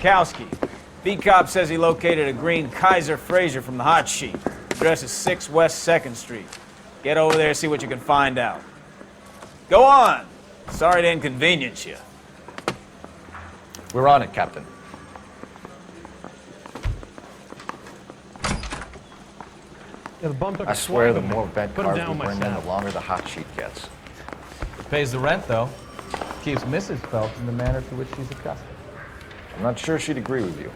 Gronkowski. B-Cop says he located a green Kaiser Frazer from the hot sheet. Address is 6 West 2nd Street. Get over there, see what you can find out. Go on! Sorry to inconvenience you. We're on it, Captain. I swear the more bent cars we bring in, the longer the hot sheet gets. Pays the rent, though. Keeps Mrs. Phelps in the manner to which she's accustomed. I'm not sure she'd agree with you.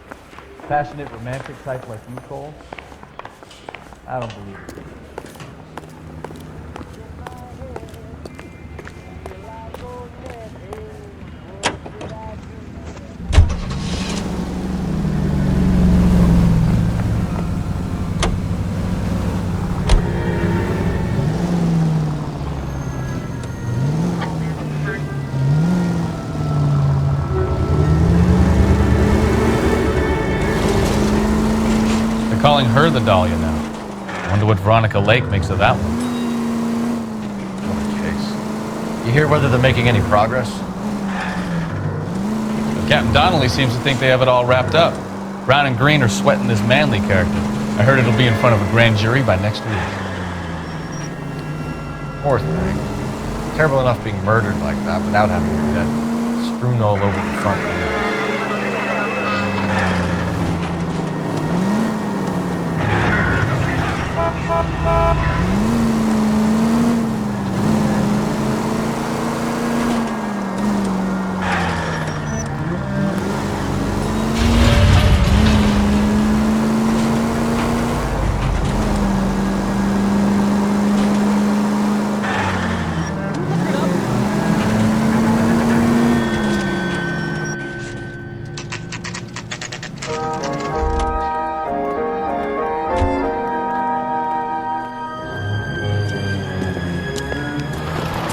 Passionate, romantic type like you, Cole? I don't believe it. Calling her the Dahlia now. Wonder what Veronica Lake makes of that one. What a case. You hear whether they're making any progress? Captain Donnelly seems to think they have it all wrapped up. Brown and Green are sweating this Manley character. I heard it'll be in front of a grand jury by next week. Poor thing. Terrible enough being murdered like that without having your dead strewn all over the front wheel.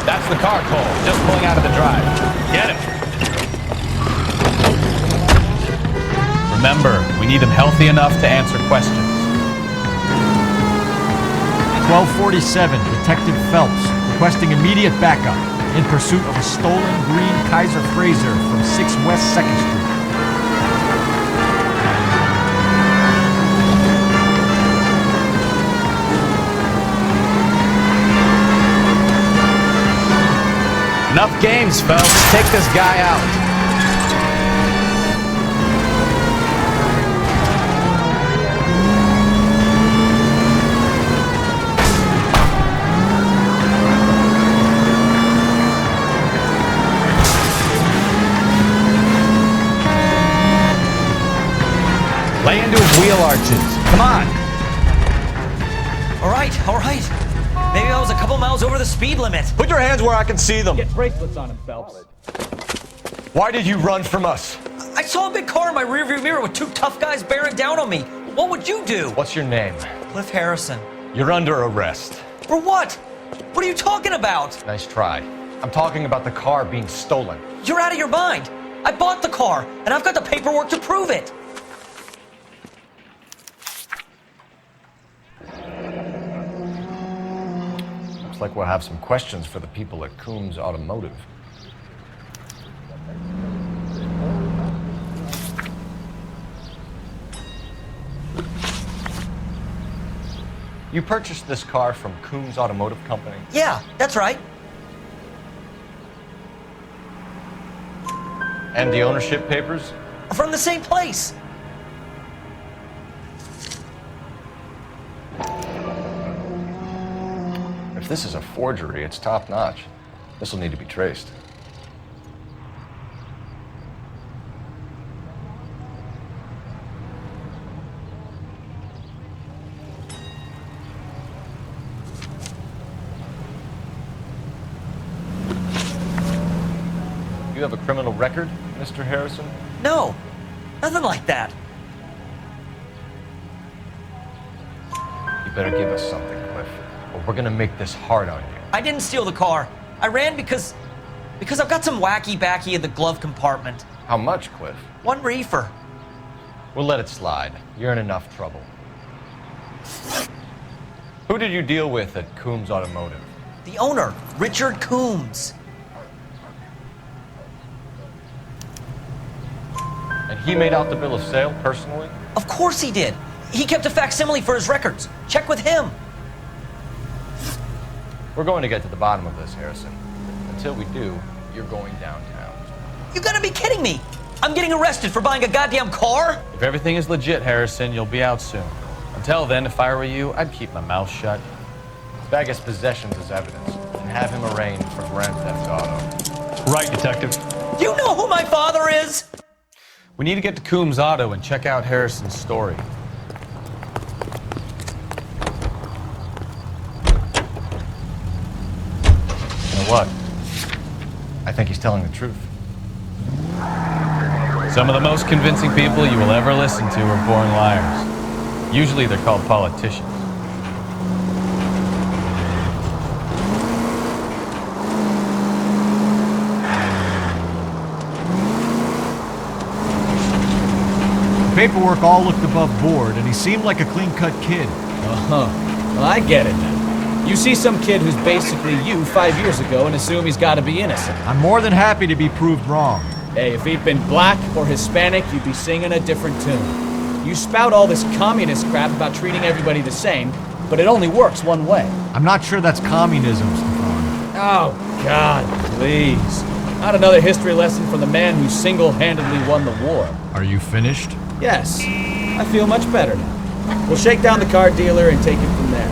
That's the car, Cole. Just pulling out of the drive. Get it. Remember, we need him healthy enough to answer questions. 1247, Detective Phelps, requesting immediate backup in pursuit of a stolen green Kaiser Frazer from 6 West 2nd Street. Enough games, Phelps. Take this guy out. Lay into his wheel arches. Come on. All right. Maybe I was a couple miles over the speed limit. Put your hands where I can see them. Get bracelets on him, Phelps. Why did you run from us? I saw a big car in my rearview mirror with 2 tough guys bearing down on me. What would you do? What's your name? Cliff Harrison. You're under arrest. For what? What are you talking about? Nice try. I'm talking about the car being stolen. You're out of your mind. I bought the car, and I've got the paperwork to prove it. Looks like we'll have some questions for the people at Coombs Automotive. You purchased this car from Coombs Automotive Company? Yeah, that's right. And the ownership papers? From the same place. If this is a forgery, it's top-notch. This will need to be traced. You have a criminal record, Mr. Harrison? No, nothing like that. You better give us something, Cliff, or we're gonna make this hard on you. I didn't steal the car. I ran because I've got some wacky backy in the glove compartment. How much, Cliff? 1 reefer. We'll let it slide. You're in enough trouble. Who did you deal with at Coombs Automotive? The owner, Richard Coombs. And he made out the bill of sale personally? Of course he did. He kept a facsimile for his records. Check with him. We're going to get to the bottom of this, Harrison. Until we do, you're going downtown. You gotta be kidding me. I'm getting arrested for buying a goddamn car? If everything is legit, Harrison, you'll be out soon. Until then, if I were you, I'd keep my mouth shut. Bag his possessions as evidence and have him arraigned for grand theft auto. Right, Detective. Do you know who my father is? We need to get to Coombs Auto and check out Harrison's story. You know what? I think he's telling the truth. Some of the most convincing people you will ever listen to are born liars. Usually they're called politicians. The paperwork all looked above board, and he seemed like a clean-cut kid. Uh-huh. Well, I get it now. You see some kid who's basically you 5 years ago and assume he's got to be innocent. I'm more than happy to be proved wrong. Hey, if he'd been black or Hispanic, you'd be singing a different tune. You spout all this communist crap about treating everybody the same, but it only works one way. I'm not sure that's communism, Stefan. Oh, God, please. Not another history lesson from the man who single-handedly won the war. Are you finished? Yes, I feel much better now. We'll shake down the car dealer and take it from there.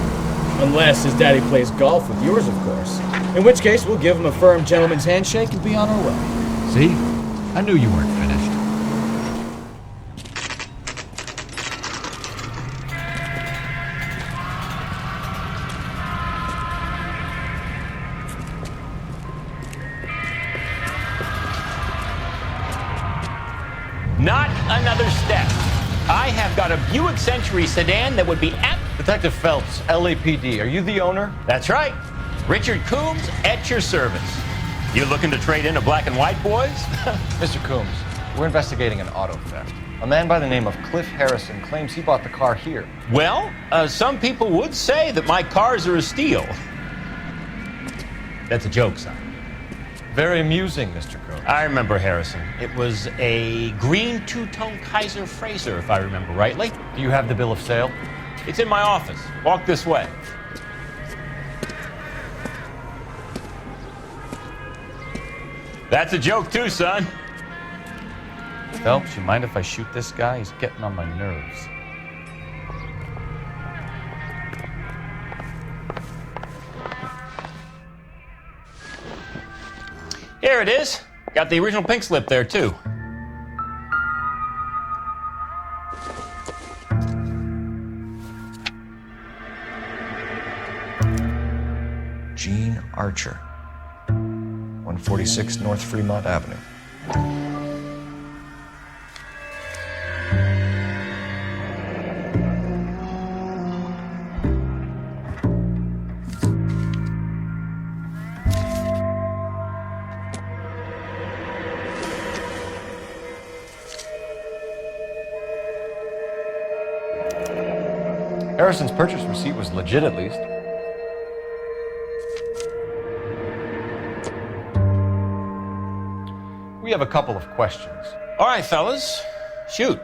Unless his daddy plays golf with yours, of course. In which case, we'll give him a firm gentleman's handshake and be on our way. See? I knew you weren't finished. Not another step. I have got a Buick Century sedan that would be Detective Phelps, LAPD, are you the owner? That's right. Richard Coombs at your service. You looking to trade in a black and white, boys? Mr. Coombs, we're investigating an auto theft. A man by the name of Cliff Harrison claims he bought the car here. Well, some people would say that my cars are a steal. That's a joke, son. Very amusing, Mr. Coombs. I remember Harrison. It was a green two-tone Kaiser Frazer, if I remember rightly. Do you have the bill of sale? It's in my office. Walk this way. That's a joke too, son. Phelps, you mind if I shoot this guy? He's getting on my nerves. Here it is. Got the original pink slip there too. Gene Archer, 146 North Fremont Avenue. Harrison's purchase receipt was legit, at least. We have a couple of questions. All right, fellas. Shoot.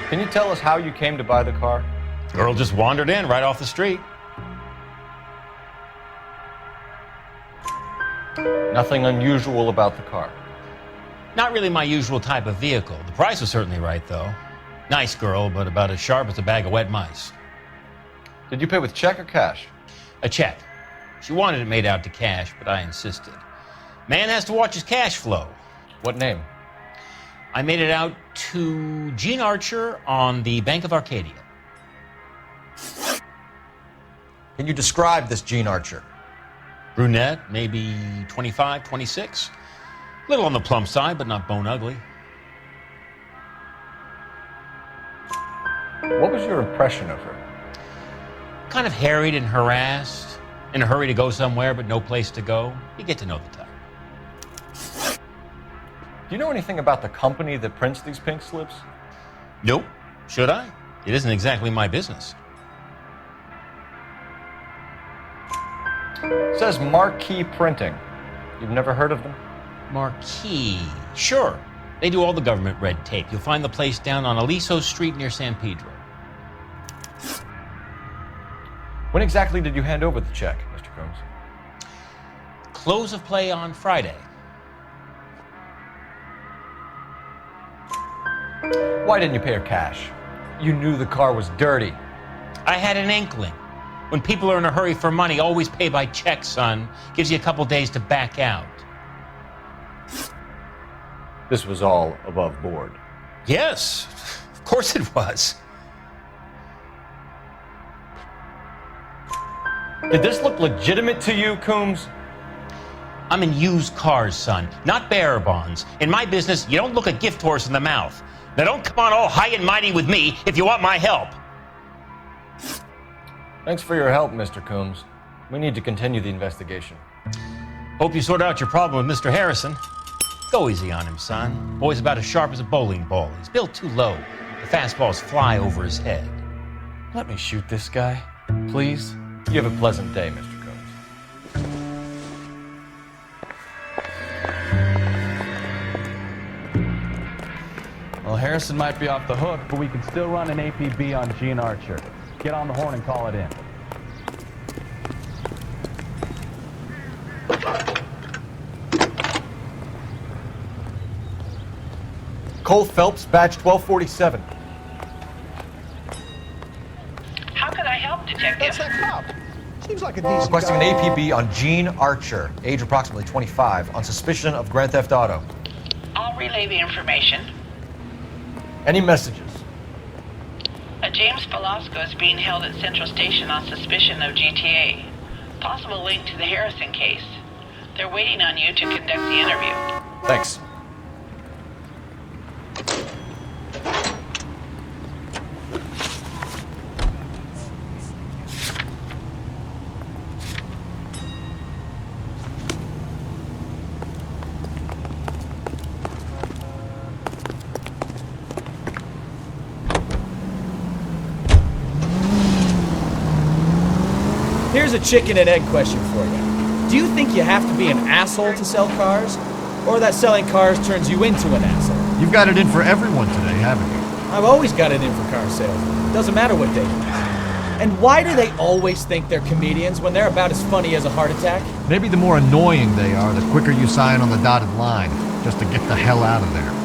Can you tell us how you came to buy the car? Girl just wandered in right off the street. Nothing unusual about the car. Not really my usual type of vehicle. The price was certainly right, though. Nice girl, but about as sharp as a bag of wet mice. Did you pay with check or cash? A check. She wanted it made out to cash, but I insisted. Man has to watch his cash flow. What name? I made it out to Gene Archer on the Bank of Arcadia. Can you describe this Gene Archer? Brunette, maybe 25, 26. Little on the plump side, but not bone ugly. What was your impression of her? Kind of harried and harassed, in a hurry to go somewhere, but no place to go. You get to know the type. Do you know anything about the company that prints these pink slips? Nope. Should I? It isn't exactly my business. It says Marquee Printing. You've never heard of them? Marquee. Sure. They do all the government red tape. You'll find the place down on Aliso Street near San Pedro. When exactly did you hand over the check, Mr. Coombs? Close of play on Friday. Why didn't you pay her cash? You knew the car was dirty. I had an inkling. When people are in a hurry for money, always pay by check, son. Gives you a couple days to back out. This was all above board. Yes, of course it was. Did this look legitimate to you, Coombs? I'm in used cars, son, not bearer bonds. In my business, you don't look a gift horse in the mouth. Now don't come on all high and mighty with me if you want my help. Thanks for your help, Mr. Coombs. We need to continue the investigation. Hope you sort out your problem with Mr. Harrison. Go easy on him, son. Boy's about as sharp as a bowling ball. He's built too low. The fastballs fly over his head. Let me shoot this guy, please. You have a pleasant day, Mr. Coombs. Well, Harrison might be off the hook, but we can still run an APB on Gene Archer. Get on the horn and call it in. Cole Phelps, badge 1247. How can I help, Detective? That's that cop. Seems like a decent Requesting guy. an APB on Gene Archer, age approximately 25, on suspicion of Grand Theft Auto. I'll relay the information. Any messages? A James Velasco is being held at Central Station on suspicion of GTA. Possible link to the Harrison case. They're waiting on you to conduct the interview. Thanks. Here's a chicken and egg question for you. Do you think you have to be an asshole to sell cars? Or that selling cars turns you into an asshole? You've got it in for everyone today, haven't you? I've always got it in for car sales. Doesn't matter what day it is. And why do they always think they're comedians when they're about as funny as a heart attack? Maybe the more annoying they are, the quicker you sign on the dotted line, just to get the hell out of there.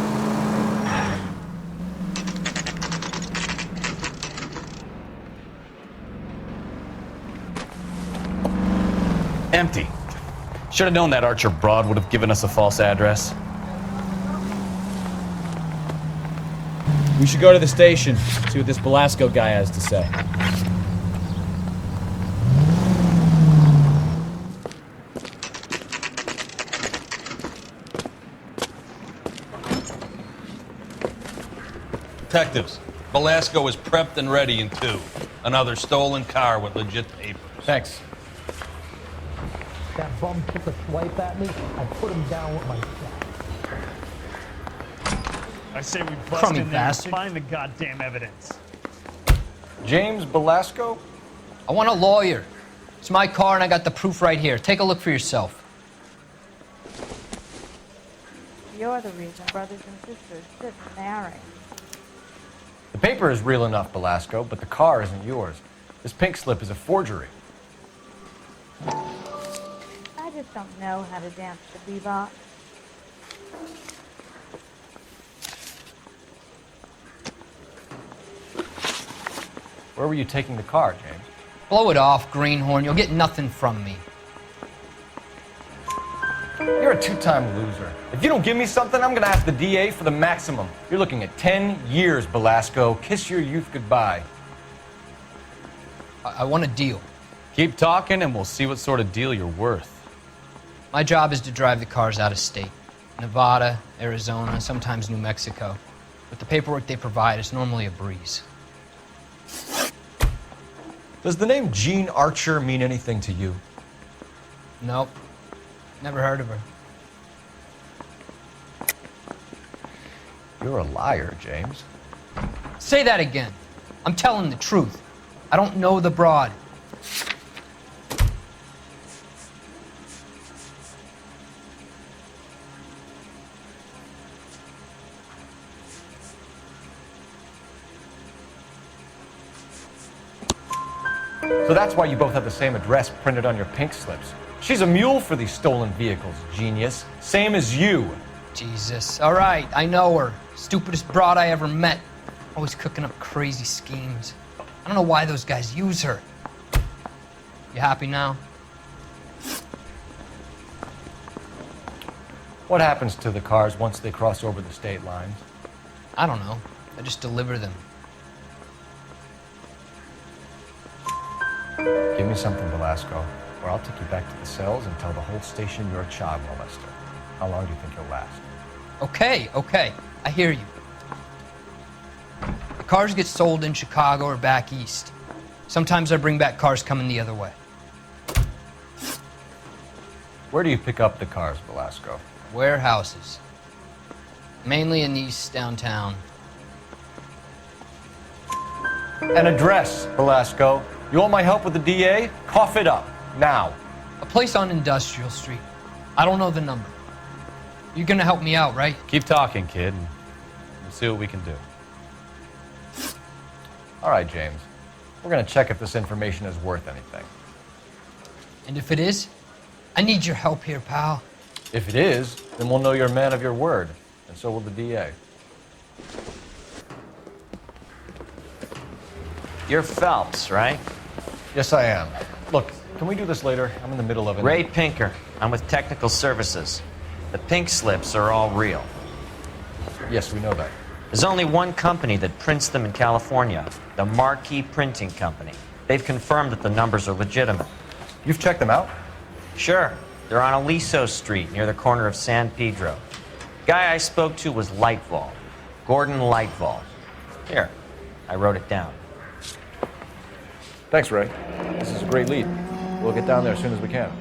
Empty. Should have known that Archer broad would have given us a false address. We should go to the station, see what this Velasco guy has to say. Detectives, Velasco is prepped and ready in 2. Another stolen car with legit papers. Thanks. That bum took a swipe at me. I put him down with my shot. I say we bust Crummy in there and bastard. find the goddamn evidence. James Velasco? I want a lawyer. It's my car and I got the proof right here. Take a look for yourself. You're the reason brothers and sisters shouldn't marry. The paper is real enough, Velasco, but the car isn't yours. This pink slip is a forgery. I just don't know how to dance the bebop. Where were you taking the car, James? Blow it off, greenhorn. You'll get nothing from me. You're a two-time loser. If you don't give me something, I'm gonna ask the DA for the maximum. You're looking at 10 years, Velasco. Kiss your youth goodbye. I want a deal. Keep talking and we'll see what sort of deal you're worth. My job is to drive the cars out of state. Nevada, Arizona, sometimes New Mexico. With the paperwork they provide, it's normally a breeze. Does the name Gene Archer mean anything to you? Nope. Never heard of her. You're a liar, James. Say that again. I'm telling the truth. I don't know the broad. So that's why you both have the same address printed on your pink slips. She's a mule for these stolen vehicles, genius. Same as you. Jesus. All right, I know her. Stupidest broad I ever met. Always cooking up crazy schemes. I don't know why those guys use her. You happy now? What happens to the cars once they cross over the state lines? I don't know. I just deliver them. Give me something, Velasco, or I'll take you back to the cells and tell the whole station you're a child molester. How long do you think you'll last? Okay. I hear you. The cars get sold in Chicago or back east. Sometimes I bring back cars coming the other way. Where do you pick up the cars, Velasco? Warehouses. Mainly in East downtown. An address, Velasco. You want my help with the DA? Cough it up, now. A place on Industrial Street. I don't know the number. You're gonna help me out, right? Keep talking, kid, and we'll see what we can do. All right, James. We're gonna check if this information is worth anything. And if it is, I need your help here, pal. If it is, then we'll know you're a man of your word, and so will the DA. You're Phelps, right? Yes, I am. Look, can we do this later? I'm in the middle of it. Ray Pinker. I'm with Technical Services. The pink slips are all real. Yes, we know that. There's only one company that prints them in California, the Marquee Printing Company. They've confirmed that the numbers are legitimate. You've checked them out? Sure. They're on Aliso Street, near the corner of San Pedro. The guy I spoke to was Lightval. Gordon Lightval. Here, I wrote it down. Thanks, Ray. This is a great lead. We'll get down there as soon as we can.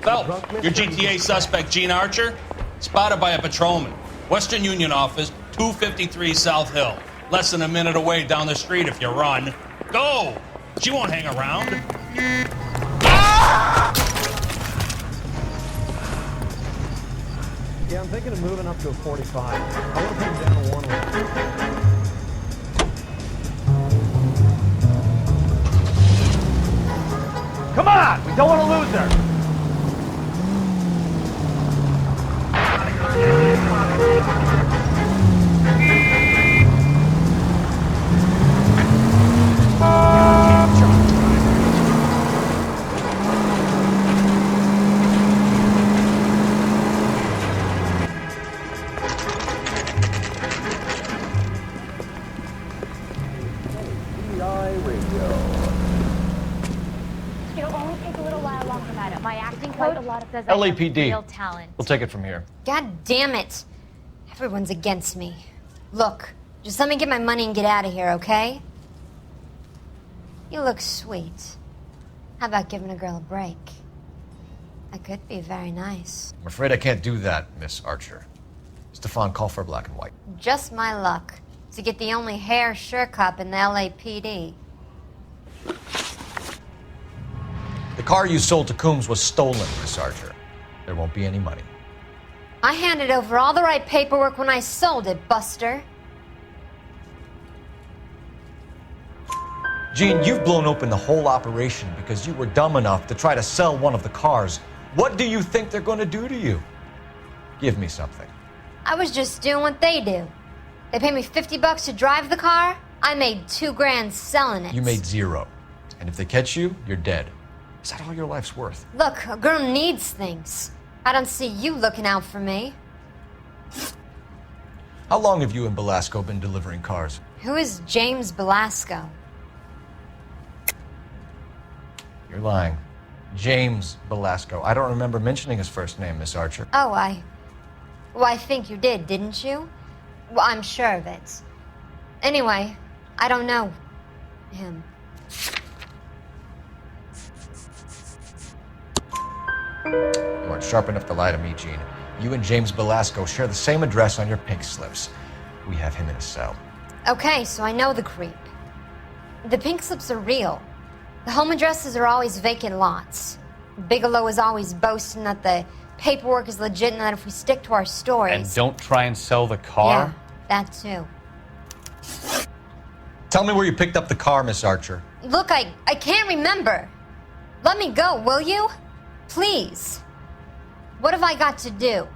Phelps, your GTA suspect, Gene Archer, spotted by a patrolman. Western Union office, 253 South Hill. Less than a minute away down the street if you run. Go! She won't hang around. Yeah, I'm thinking of moving up to a 45. I want to put him down to one lane. Come on! We don't want to lose her! LAPD. We'll take it from here. God damn it. Everyone's against me. Look, just let me get my money and get out of here, okay? You look sweet. How about giving a girl a break? That could be very nice. I'm afraid I can't do that, Miss Archer. Stefan, call for black and white. Just my luck to get the only hair sure cop in the LAPD. The car you sold to Coombs was stolen, Miss Archer. There won't be any money. I handed over all the right paperwork when I sold it, Buster. Gene, you've blown open the whole operation because you were dumb enough to try to sell one of the cars. What do you think they're going to do to you? Give me something. I was just doing what they do. They paid me $50 to drive the car. I made $2 grand selling it. You made $0. And if they catch you, you're dead. Is that all your life's worth? Look, a girl needs things. I don't see you looking out for me. How long have you and Belasco been delivering cars? Who is James Belasco? You're lying. James Belasco. I don't remember mentioning his first name, Miss Archer. Oh, Well, I think you did, didn't you? Well, I'm sure of it. Anyway, I don't know him. You aren't sharp enough to lie to me, Gene. You and James Belasco share the same address on your pink slips. We have him in a cell. Okay, so I know the creep. The pink slips are real. The home addresses are always vacant lots. Bigelow is always boasting that the paperwork is legit and that if we stick to our stories... And don't try and sell the car? Yeah, that too. Tell me where you picked up the car, Miss Archer. Look, I can't remember. Let me go, will you? Please. What have I got to do?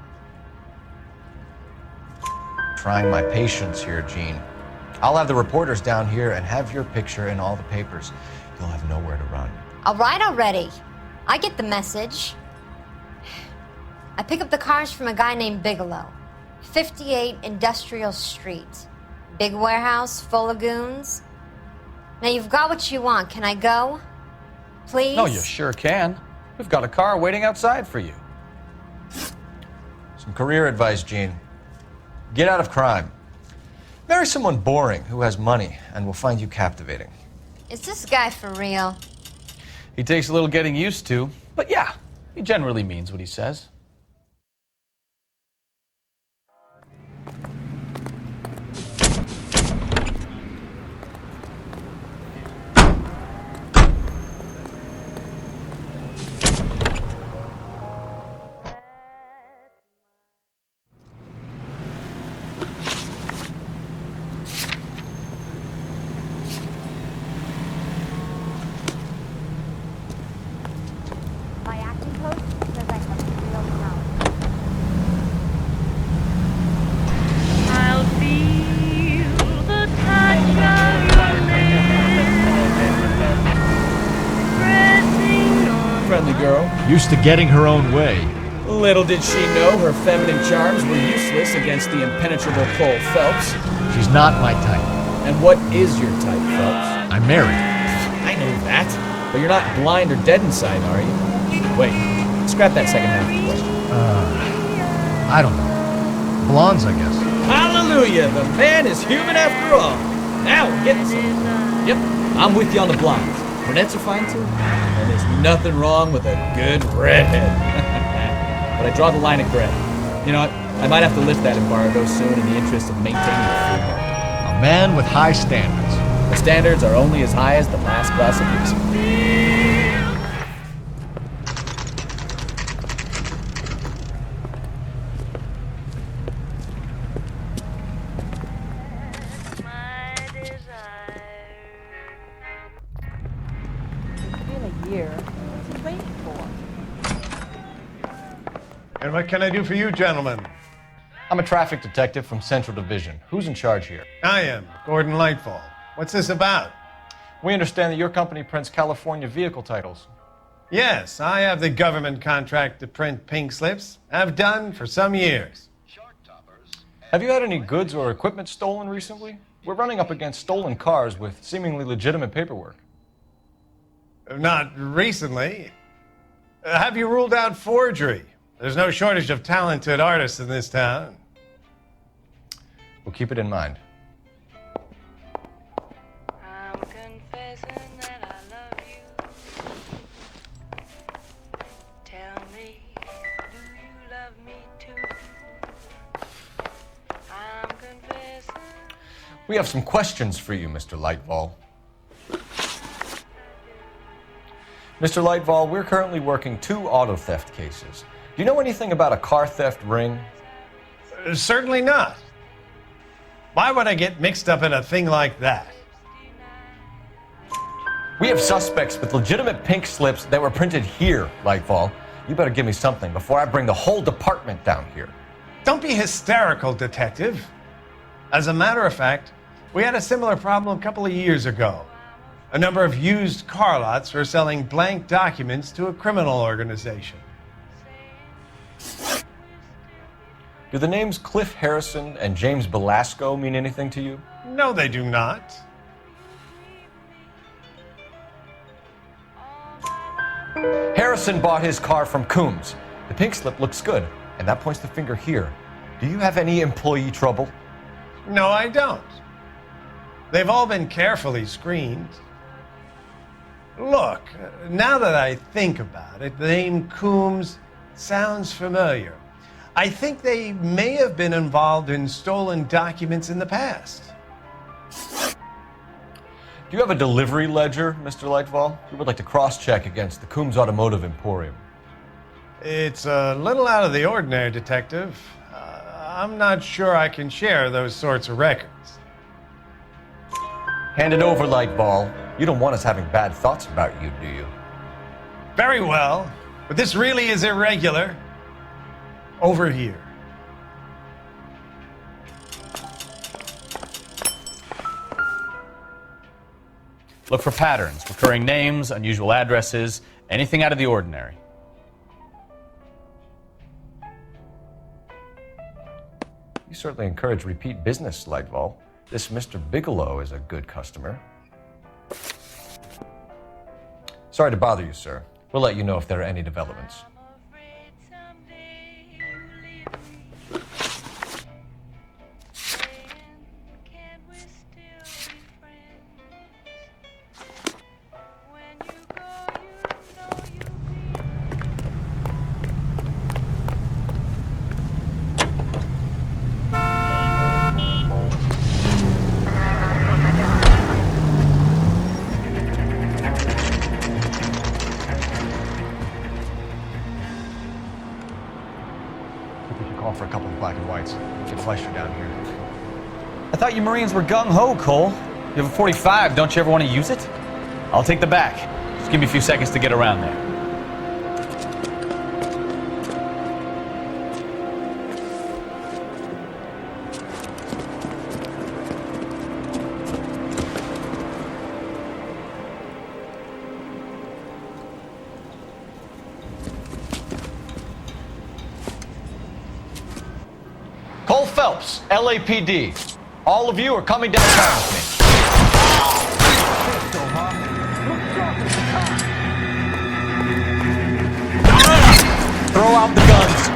Trying my patience here, Gene. I'll have the reporters down here and have your picture in all the papers. You'll have nowhere to run. All right already. I get the message. I pick up the cars from a guy named Bigelow. 58 Industrial Street. Big warehouse, full of goons. Now you've got what you want. Can I go? Please? No, you sure can. We've got a car waiting outside for you. Some career advice, Gene. Get out of crime. Marry someone boring who has money and will find you captivating. Is this guy for real? He takes a little getting used to, but yeah, he generally means what he says. My acting coach says I have real talent. I'll feel the touch of your lips pressing on. Friendly girl. Used to getting her own way. Little did she know her feminine charms were useless against the impenetrable Cole Phelps. She's not my type. And what is your type, Phelps? I'm married. I know that. But you're not blind or dead inside, are you? Wait, scrap that second half of the question. I don't know. Blondes, I guess. Hallelujah! The man is human after all. Now we're getting somewhere. Yep, I'm with you on the blondes. Brunettes are fine too. And there's nothing wrong with a good redhead. But I draw the line at gray. You know what? I might have to lift that embargo soon in the interest of maintaining the free market. A man with high standards. The standards are only as high as the last glass of whiskey. It's been a year. What's he waiting for? And what can I do for you, gentlemen? I'm a traffic detective from Central Division. Who's in charge here? I am, Gordon Lightfall. What's this about? We understand that your company prints California vehicle titles. Yes, I have the government contract to print pink slips. I've done for some years. Have you had any goods or equipment stolen recently? We're running up against stolen cars with seemingly legitimate paperwork. Not recently. Have you ruled out forgery? There's no shortage of talented artists in this town. We'll keep it in mind. I'm confessing that I love you. Tell me, do you love me too? I'm confessing. We have some questions for you, Mr. Lightfall. Mr. Lightfall, we're currently working 2 auto theft cases. Do you know anything about a car theft ring? Certainly not. Why would I get mixed up in a thing like that? We have suspects with legitimate pink slips that were printed here, Lightfall. You better give me something before I bring the whole department down here. Don't be hysterical, detective. As a matter of fact, we had a similar problem a couple of years ago. A number of used car lots were selling blank documents to a criminal organization. Do the names Cliff Harrison and James Belasco mean anything to you? No, they do not. Harrison bought his car from Coombs. The pink slip looks good, and that points the finger here. Do you have any employee trouble? No, I don't. They've all been carefully screened. Look, now that I think about it, the name Coombs sounds familiar. I think they may have been involved in stolen documents in the past. Do you have a delivery ledger, Mr. Lightfall? We would like to cross-check against the Coombs Automotive Emporium. It's a little out of the ordinary, Detective. I'm not sure I can share those sorts of records. Hand it over, Lightball. You don't want us having bad thoughts about you, do you? Very well, but this really is irregular. Over here. Look for patterns, recurring names, unusual addresses, anything out of the ordinary. You certainly encourage repeat business, Lightball. This Mr. Bigelow is a good customer. Sorry to bother you, sir. We'll let you know if there are any developments. For a couple of black and whites. Get Fleischer down here. I thought you Marines were gung-ho, Cole. You have a 45, don't you ever want to use it? I'll take the back. Just give me a few seconds to get around there. Cole Phelps, LAPD. All of you are coming downtown with me. Throw out the guns.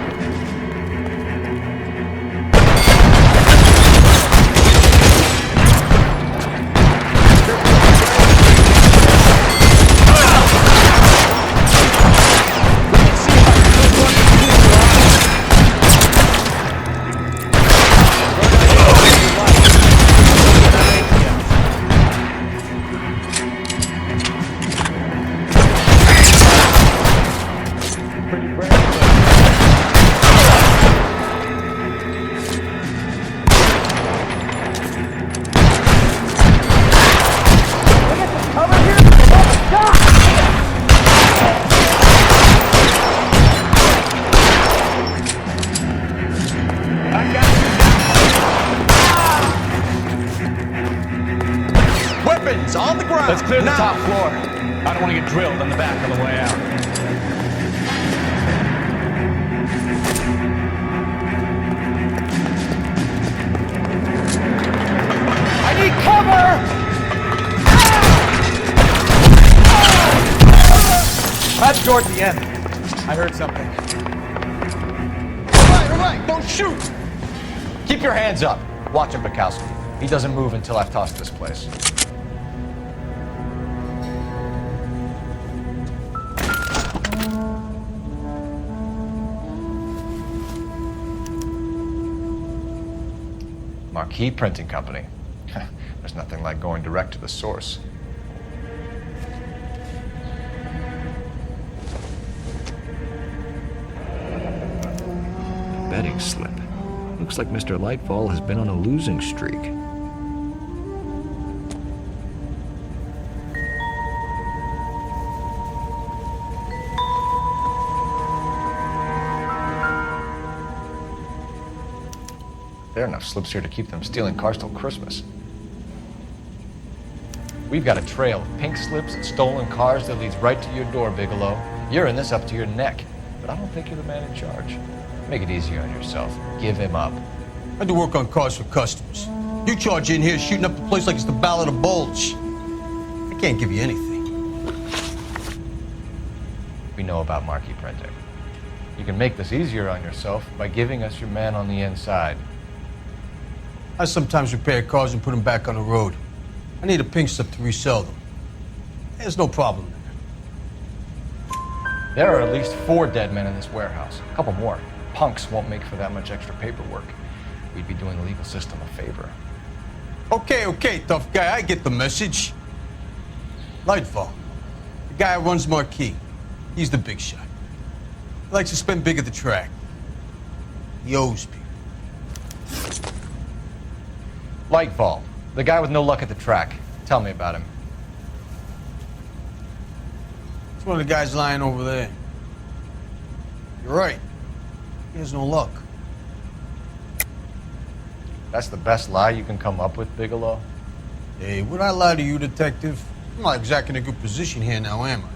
On the ground. Let's clear the top floor. I don't want to get drilled on the back on the way out. I need cover! That's towards the end. I heard something. All right, don't shoot! Keep your hands up. Watch him, Bukowski. He doesn't move until I've tossed this place. Marquee Printing Company. There's nothing like going direct to the source. Betting slip. Looks like Mr. Lightfall has been on a losing streak. There are enough slips here to keep them stealing cars till Christmas. We've got a trail of pink slips and stolen cars that leads right to your door, Bigelow. You're in this up to your neck, but I don't think you're the man in charge. Make it easier on yourself. Give him up. I do work on cars for customers. You charge in here shooting up the place like it's the Ballad of Bulge. I can't give you anything. We know about Marquee Printing. You can make this easier on yourself by giving us your man on the inside. I sometimes repair cars and put them back on the road. I need a pink slip to resell them. There's no problem there. There are at least 4 dead men in this warehouse. A couple more. Punks won't make for that much extra paperwork. We'd be doing the legal system a favor. Okay, tough guy, I get the message. Lightfall, the guy who runs Marquee. He's the big shot. He likes to spend big at the track. He owes people. Lightfall, the guy with no luck at the track. Tell me about him. It's one of the guys lying over there. You're right. He has no luck. That's the best lie you can come up with, Bigelow? Hey, would I lie to you, detective? I'm not exactly in a good position here now, am I?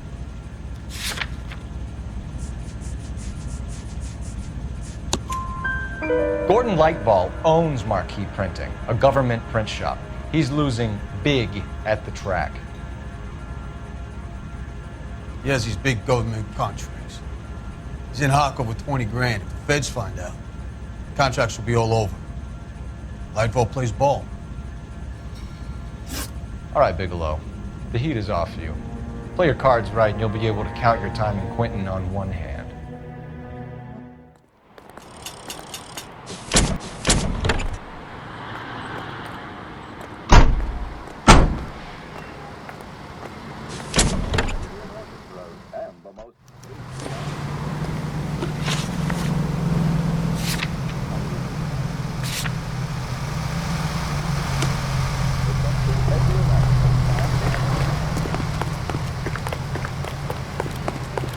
Gordon Lightfall owns Marquee Printing, a government print shop. He's losing big at the track. He has these big government contracts. He's in hock over 20 grand. If the feds find out, contracts will be all over. Lightfall plays ball. All right, Bigelow. The heat is off you. Play your cards right and you'll be able to count your time in Quentin on one hand.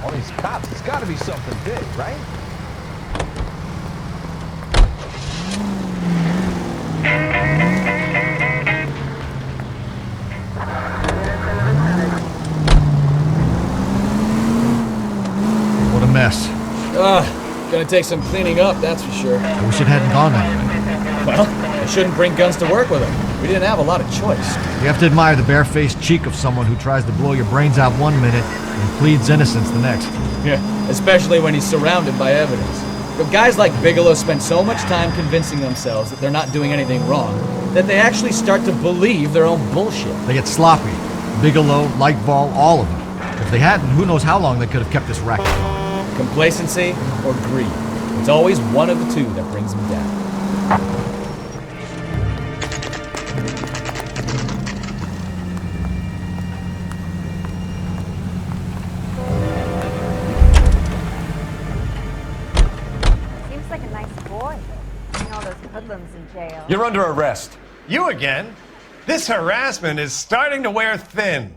All these cops, it's gotta be something big, right? What a mess. Gonna take some cleaning up, that's for sure. I wish it hadn't gone that way. Well, I shouldn't bring guns to work with them. We didn't have a lot of choice. You have to admire the barefaced cheek of someone who tries to blow your brains out one minute and pleads innocence the next. Yeah, especially when he's surrounded by evidence. But guys like Bigelow spend so much time convincing themselves that they're not doing anything wrong that they actually start to believe their own bullshit. They get sloppy. Bigelow, Lightfall, all of them. If they hadn't, who knows how long they could have kept this racket going. Complacency or greed. It's always one of the two that brings them down. Seems like a nice boy. Seeing all those hoodlums in jail. You're under arrest. You again? This harassment is starting to wear thin.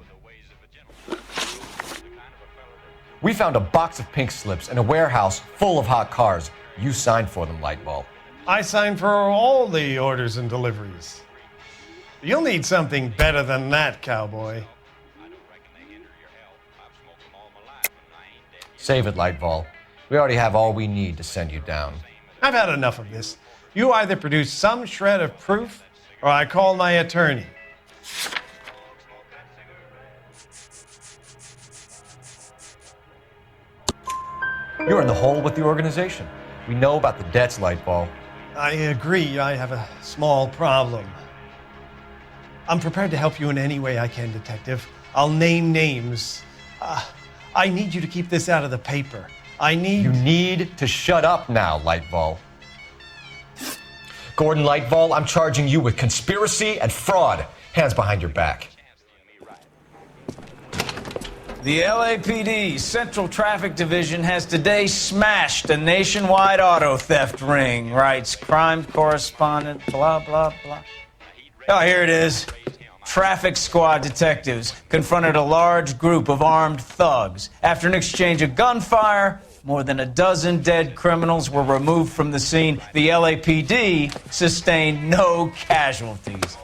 We found a box of pink slips in a warehouse full of hot cars. You signed for them, Lightball. I signed for all the orders and deliveries. You'll need something better than that, cowboy. Save it, Lightball. We already have all we need to send you down. I've had enough of this. You either produce some shred of proof, or I call my attorney. You're in the hole with the organization. We know about the debts, Lightball. I agree, I have a small problem. I'm prepared to help you in any way I can, Detective. I'll name names. I need you to keep this out of the paper. You need to shut up now, Lightball. Gordon Lightball, I'm charging you with conspiracy and fraud. Hands behind your back. The LAPD Central Traffic Division has today smashed a nationwide auto theft ring, writes crime correspondent, blah, blah, blah. Oh, here it is. Traffic squad detectives confronted a large group of armed thugs. After an exchange of gunfire, more than a dozen dead criminals were removed from the scene. The LAPD sustained no casualties.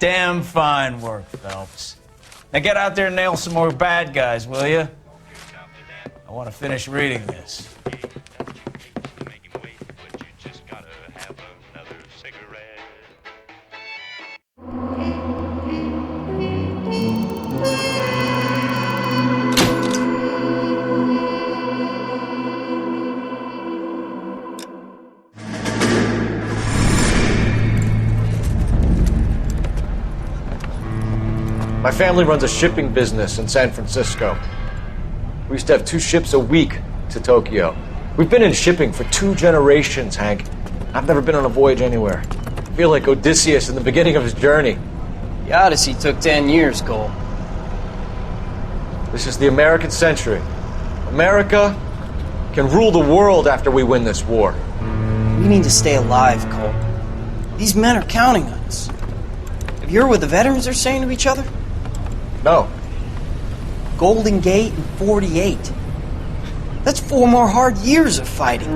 Damn fine work, Phelps. Now get out there and nail some more bad guys, will you? I want to finish reading this. My family runs a shipping business in San Francisco. We used to have 2 ships a week to Tokyo. We've been in shipping for 2 generations, Hank. I've never been on a voyage anywhere. I feel like Odysseus in the beginning of his journey. The Odyssey took 10 years, Cole. This is the American century. America can rule the world after we win this war. We need to stay alive, Cole. These men are counting on us. Have you heard what the veterans are saying to each other? No. Golden Gate and 48. That's 4 more hard years of fighting.